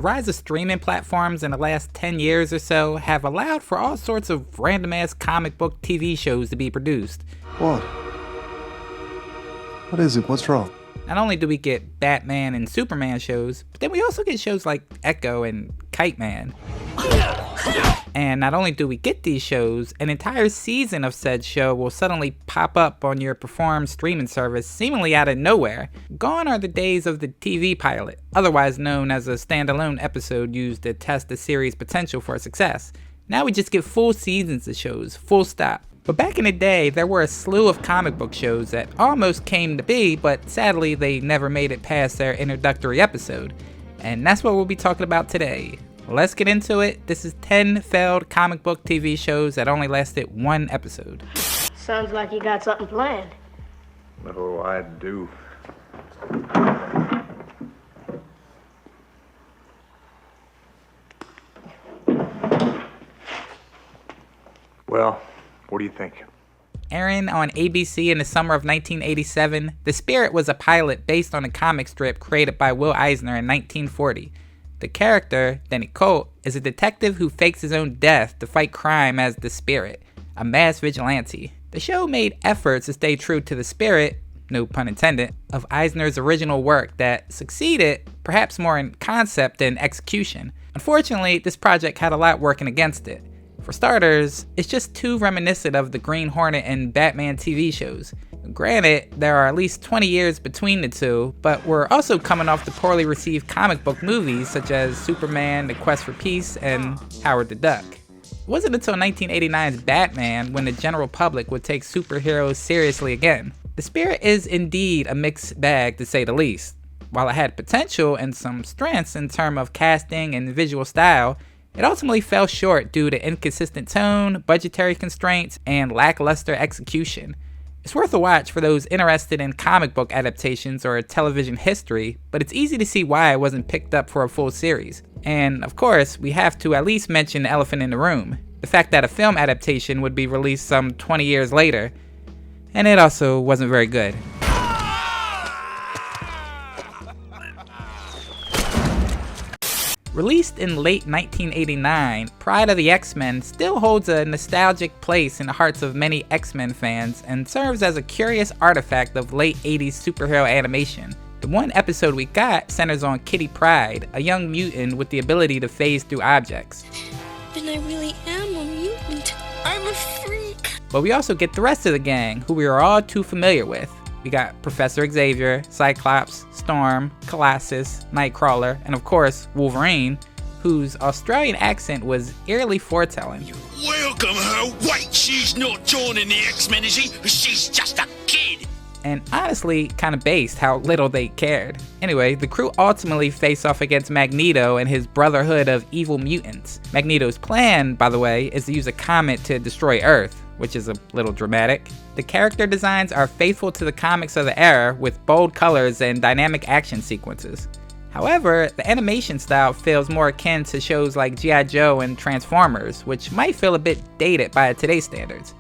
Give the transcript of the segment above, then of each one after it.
The rise of streaming platforms in the last 10 years or so have allowed for all sorts of random-ass comic book TV shows to be produced. What? What is it? What's wrong? Not only do we get Batman and Superman shows, but then we also get shows like Echo and Kite Man. And not only do we get these shows, an entire season of said show will suddenly pop up on your preferred streaming service seemingly out of nowhere. Gone are the days of the TV pilot, otherwise known as a standalone episode used to test the series' potential for success. Now we just get full seasons of shows, full stop. But back in the day, there were a slew of comic book shows that almost came to be, but sadly they never made it past their introductory episode. And that's what we'll be talking about today. Let's get into it. This is 10 failed comic book TV shows that only lasted one episode. Sounds like you got something planned. Oh, I do. Well, what do you think? Airing on ABC in the summer of 1987, The Spirit was a pilot based on a comic strip created by Will Eisner in 1940. The character, Denny Colt, is a detective who fakes his own death to fight crime as the Spirit, a mass vigilante. The show made efforts to stay true to the spirit, no pun intended, of Eisner's original work that succeeded, perhaps more in concept than execution. Unfortunately, this project had a lot working against it. For starters, it's just too reminiscent of the Green Hornet and Batman TV shows. Granted, there are at least 20 years between the two, but we're also coming off the poorly received comic book movies such as Superman, The Quest for Peace, and Howard the Duck. It wasn't until 1989's Batman when the general public would take superheroes seriously again. The Spirit is indeed a mixed bag to say the least. While it had potential and some strengths in terms of casting and visual style, it ultimately fell short due to inconsistent tone, budgetary constraints, and lackluster execution. It's worth a watch for those interested in comic book adaptations or television history, but it's easy to see why it wasn't picked up for a full series. And of course, we have to at least mention the elephant in the room, the fact that a film adaptation would be released some 20 years later, and it also wasn't very good. Released in late 1989, Pryde of the X-Men still holds a nostalgic place in the hearts of many X-Men fans and serves as a curious artifact of late 80s superhero animation. The one episode we got centers on Kitty Pryde, a young mutant with the ability to phase through objects. Then I really am a mutant. I'm a freak. But we also get the rest of the gang, who we are all too familiar with. We got Professor Xavier, Cyclops, Storm, Colossus, Nightcrawler, and of course, Wolverine, whose Australian accent was eerily foretelling. Welcome her. Wait, she's not joining the X-Men, is she? She's just a kid. And honestly, kind of based how little they cared. Anyway, the crew ultimately face off against Magneto and his brotherhood of evil mutants. Magneto's plan, by the way, is to use a comet to destroy Earth, which is a little dramatic. The character designs are faithful to the comics of the era with bold colors and dynamic action sequences. However, the animation style feels more akin to shows like G.I. Joe and Transformers, which might feel a bit dated by today's standards.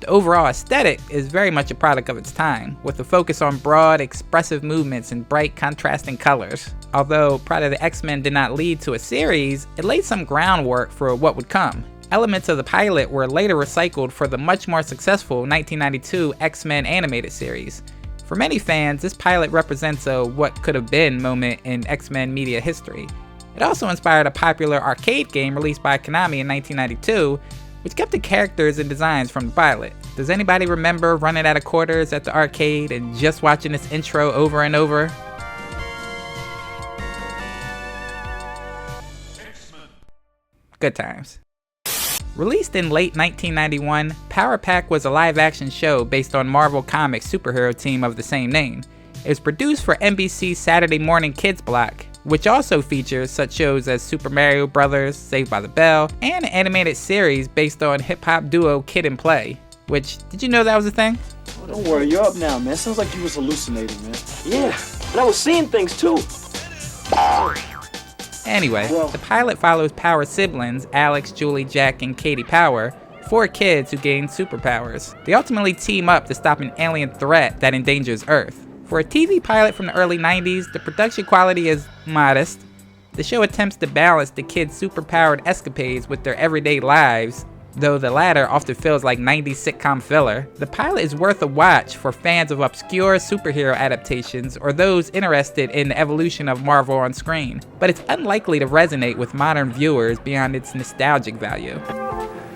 The overall aesthetic is very much a product of its time, with a focus on broad, expressive movements and bright, contrasting colors. Although Pryde of the X-Men did not lead to a series, it laid some groundwork for what would come. Elements of the pilot were later recycled for the much more successful 1992 X-Men animated series. For many fans, this pilot represents a what could have been moment in X-Men media history. It also inspired a popular arcade game released by Konami in 1992, which kept the characters and designs from the pilot. Does anybody remember running out of quarters at the arcade and just watching this intro over and over? Good times. Released in late 1991, Power Pack was a live-action show based on Marvel Comics' superhero team of the same name. It was produced for NBC's Saturday morning kids block, which also features such shows as Super Mario Bros., Saved by the Bell, and an animated series based on hip-hop duo Kid and Play. Which, did you know that was a thing? Oh, don't worry, you're up now, man. Sounds like you was hallucinating, man. Yeah, and I was seeing things too. Anyway, the pilot follows Power's siblings, Alex, Julie, Jack, and Katie Power, 4 kids who gain superpowers. They ultimately team up to stop an alien threat that endangers Earth. For a TV pilot from the early 90s, the production quality is modest. The show attempts to balance the kids' superpowered escapades with their everyday lives, though the latter often feels like 90s sitcom filler. The pilot is worth a watch for fans of obscure superhero adaptations or those interested in the evolution of Marvel on screen, but it's unlikely to resonate with modern viewers beyond its nostalgic value.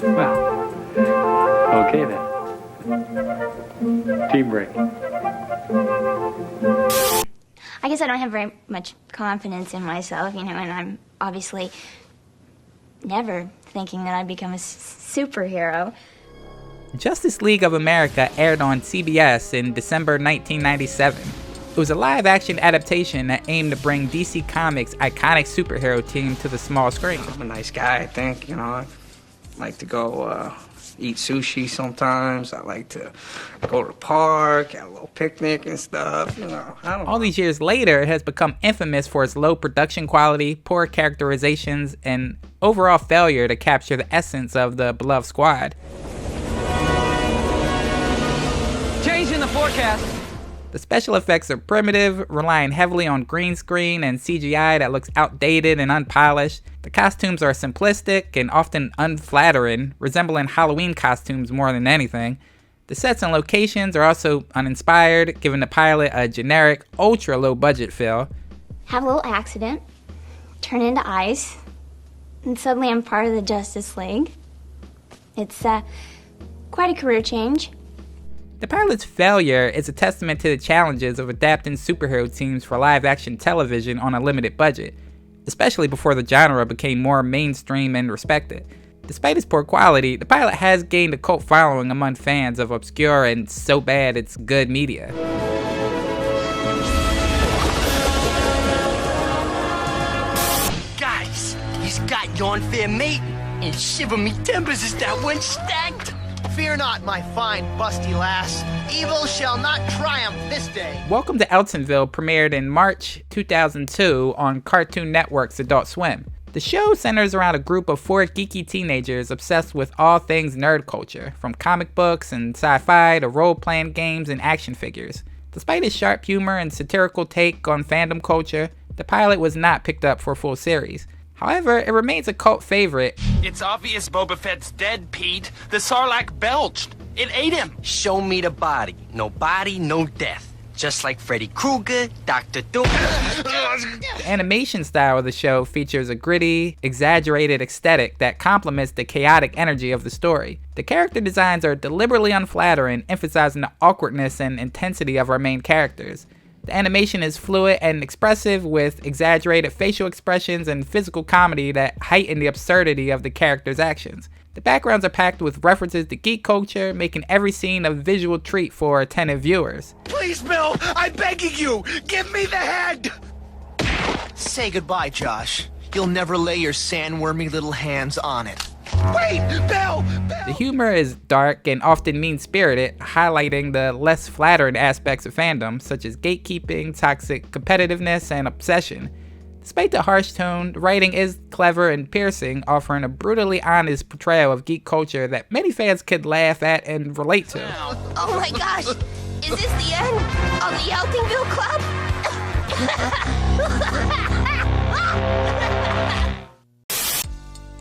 Well, okay then. Team break. I guess I don't have very much confidence in myself, and I'm obviously never thinking that I'd become a superhero. Justice League of America aired on CBS in December 1997. It was a live-action adaptation that aimed to bring DC Comics' iconic superhero team to the small screen. I'm a nice guy, I think. I like to go eat sushi sometimes. I like to go to the park, have a little picnic and stuff. All these years later, it has become infamous for its low production quality, poor characterizations, and overall failure to capture the essence of the beloved squad. Changing the forecast. The special effects are primitive, relying heavily on green screen and CGI that looks outdated and unpolished. The costumes are simplistic and often unflattering, resembling Halloween costumes more than anything. The sets and locations are also uninspired, giving the pilot a generic, ultra-low budget feel. Have a little accident, turn into ice, and suddenly I'm part of the Justice League. It's quite a career change. The pilot's failure is a testament to the challenges of adapting superhero teams for live-action television on a limited budget, especially before the genre became more mainstream and respected. Despite its poor quality, the pilot has gained a cult following among fans of obscure and so bad it's good media. Guys, he's got you unfair mating, and shiver me timbers is that one stacked. Fear not, my fine busty lass. Evil shall not triumph this day. Welcome to Eltingville premiered in March 2002 on Cartoon Network's Adult Swim. The show centers around a group of 4 geeky teenagers obsessed with all things nerd culture, from comic books and sci-fi to role-playing games and action figures. Despite its sharp humor and satirical take on fandom culture, the pilot was not picked up for a full series. However, it remains a cult favorite. It's obvious Boba Fett's dead, Pete. The Sarlacc belched. It ate him. Show me the body. No body, no death. Just like Freddy Krueger, Dr. Doom. The animation style of the show features a gritty, exaggerated aesthetic that complements the chaotic energy of the story. The character designs are deliberately unflattering, emphasizing the awkwardness and intensity of our main characters. The animation is fluid and expressive, with exaggerated facial expressions and physical comedy that heighten the absurdity of the characters' actions. The backgrounds are packed with references to geek culture, making every scene a visual treat for attentive viewers. Please, Bill, I'm begging you, give me the head! Say goodbye, Josh. You'll never lay your sandwormy little hands on it. Wait, Bill! The humor is dark and often mean-spirited, highlighting the less flattering aspects of fandom, such as gatekeeping, toxic competitiveness, and obsession. Despite the harsh tone, the writing is clever and piercing, offering a brutally honest portrayal of geek culture that many fans could laugh at and relate to. Oh my gosh! Is this the end of the Eltingville Club?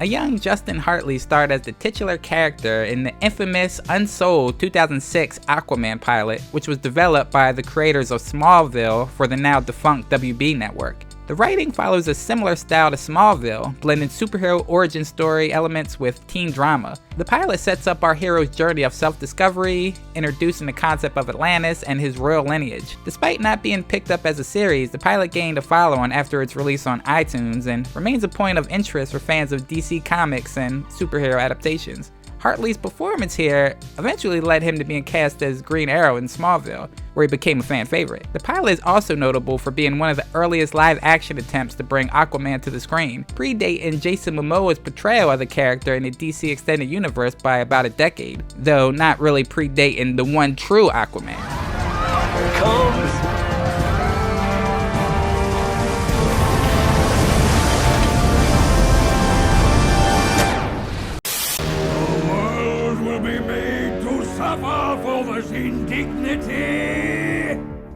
A young Justin Hartley starred as the titular character in the infamous, unsold 2006 Aquaman pilot, which was developed by the creators of Smallville for the now defunct WB network. The writing follows a similar style to Smallville, blending superhero origin story elements with teen drama. The pilot sets up our hero's journey of self-discovery, introducing the concept of Atlantis and his royal lineage. Despite not being picked up as a series, the pilot gained a follow-on after its release on iTunes and remains a point of interest for fans of DC Comics and superhero adaptations. Hartley's performance here eventually led him to being cast as Green Arrow in Smallville, where he became a fan favorite. The pilot is also notable for being one of the earliest live-action attempts to bring Aquaman to the screen, predating Jason Momoa's portrayal of the character in the DC Extended Universe by about a decade, though not really predating the one true Aquaman. Here it comes.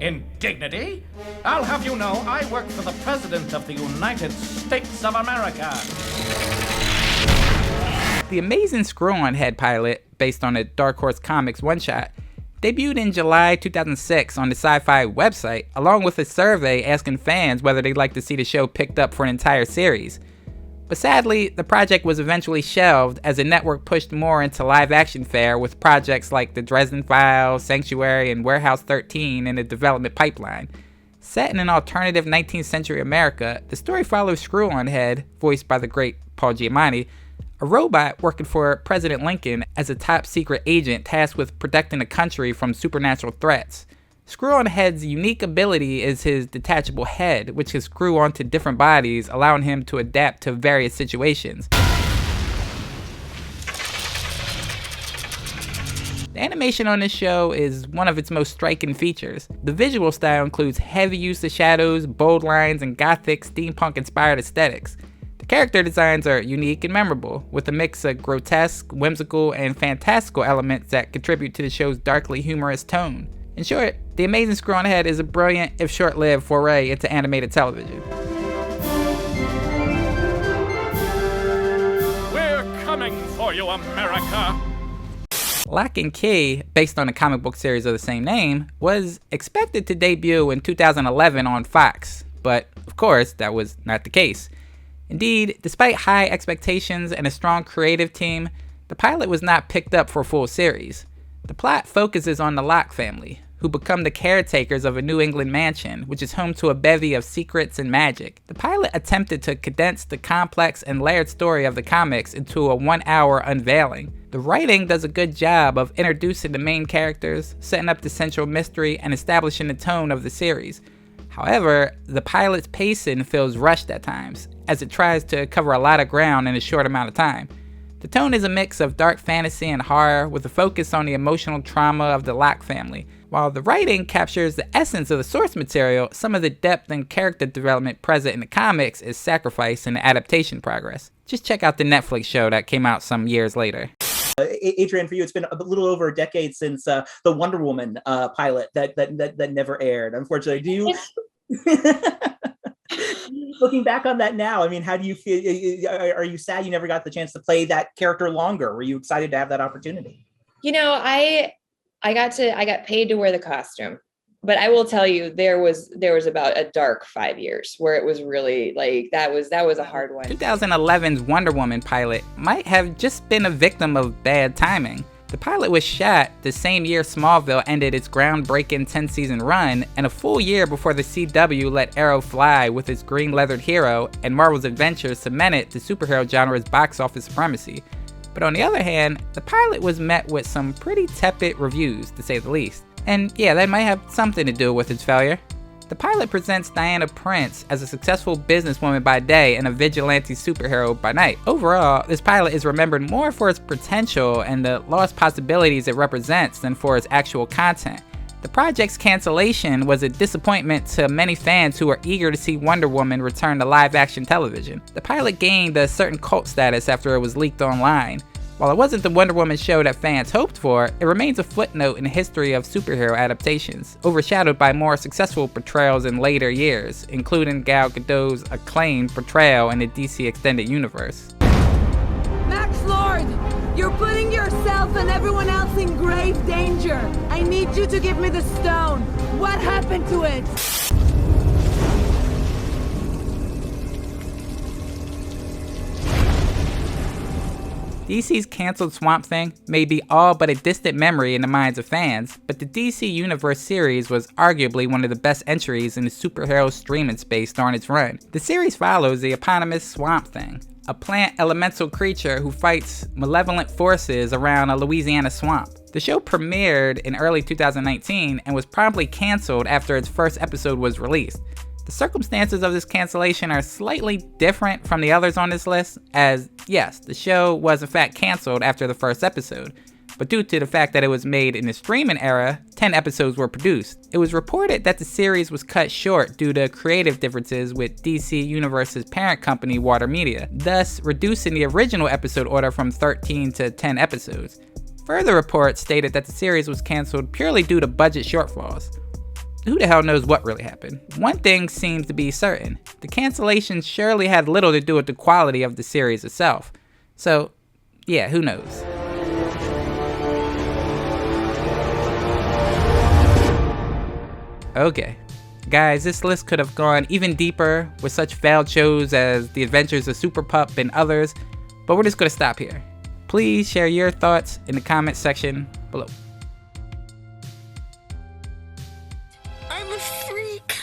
Indignity? I'll have you know I work for the President of the United States of America. The Amazing Screw-On Head pilot, based on a Dark Horse Comics one-shot, debuted in July 2006 on the Sci-Fi website, along with a survey asking fans whether they'd like to see the show picked up for an entire series. But sadly, the project was eventually shelved as the network pushed more into live-action fare with projects like The Dresden Files, Sanctuary, and Warehouse 13 in the development pipeline. Set in an alternative 19th century America, the story follows Screw-On Head, voiced by the great Paul Giamatti, a robot working for President Lincoln as a top-secret agent tasked with protecting the country from supernatural threats. Screw-On Head's unique ability is his detachable head, which can screw onto different bodies, allowing him to adapt to various situations. The animation on this show is one of its most striking features. The visual style includes heavy use of shadows, bold lines, and gothic, steampunk-inspired aesthetics. The character designs are unique and memorable, with a mix of grotesque, whimsical, and fantastical elements that contribute to the show's darkly humorous tone. In short, The Amazing Screw-On Head is a brilliant, if short-lived, foray into animated television. We're coming for you, America! Locke Key, based on the comic book series of the same name, was expected to debut in 2011 on Fox, but of course, that was not the case. Indeed, despite high expectations and a strong creative team, the pilot was not picked up for a full series. The plot focuses on the Locke family, who become the caretakers of a New England mansion, which is home to a bevy of secrets and magic. The pilot attempted to condense the complex and layered story of the comics into a 1-hour unveiling. The writing does a good job of introducing the main characters, setting up the central mystery, and establishing the tone of the series. However, the pilot's pacing feels rushed at times, as it tries to cover a lot of ground in a short amount of time. The tone is a mix of dark fantasy and horror, with a focus on the emotional trauma of the Locke family. While the writing captures the essence of the source material, some of the depth and character development present in the comics is sacrificed in the adaptation progress. Just check out the Netflix show that came out some years later. Adrian, for you, it's been a little over a decade since the Wonder Woman pilot that never aired. Unfortunately, do you? Looking back on that now, I mean, how do you feel? Are you sad you never got the chance to play that character longer? Were you excited to have that opportunity? You know, I got paid to wear the costume, but I will tell you, there was about a dark 5 years where it was really like, that was a hard one. 2011's Wonder Woman pilot might have just been a victim of bad timing. The pilot was shot the same year Smallville ended its groundbreaking 10-season run, and a full year before the CW let Arrow fly with its green leathered hero, and Marvel's Adventures cemented the superhero genre's box office supremacy. But on the other hand, the pilot was met with some pretty tepid reviews, to say the least. And yeah, that might have something to do with its failure. The pilot presents Diana Prince as a successful businesswoman by day and a vigilante superhero by night. Overall, this pilot is remembered more for its potential and the lost possibilities it represents than for its actual content. The project's cancellation was a disappointment to many fans who were eager to see Wonder Woman return to live-action television. The pilot gained a certain cult status after it was leaked online. While it wasn't the Wonder Woman show that fans hoped for, it remains a footnote in the history of superhero adaptations, overshadowed by more successful portrayals in later years, including Gal Gadot's acclaimed portrayal in the DC Extended Universe. Max Lord, you're putting yourself and everyone else in grave danger. I need you to give me the stone. What happened to it? DC's canceled Swamp Thing may be all but a distant memory in the minds of fans, but the DC Universe series was arguably one of the best entries in the superhero streaming space during its run. The series follows the eponymous Swamp Thing, a plant elemental creature who fights malevolent forces around a Louisiana swamp. The show premiered in early 2019 and was promptly canceled after its first episode was released. The circumstances of this cancellation are slightly different from the others on this list, as yes, the show was in fact canceled after the first episode, but due to the fact that it was made in the streaming era, 10 episodes were produced. It was reported that the series was cut short due to creative differences with DC Universe's parent company, Warner Media, thus reducing the original episode order from 13 to 10 episodes. Further reports stated that the series was canceled purely due to budget shortfalls. who the hell knows what really happened? One thing seems to be certain. The cancellations surely had little to do with the quality of the series itself. So, yeah, who knows? Okay. Guys, this list could have gone even deeper with such failed shows as The Adventures of Super Pup and others, but we're just going to stop here. Please share your thoughts in the comment section below.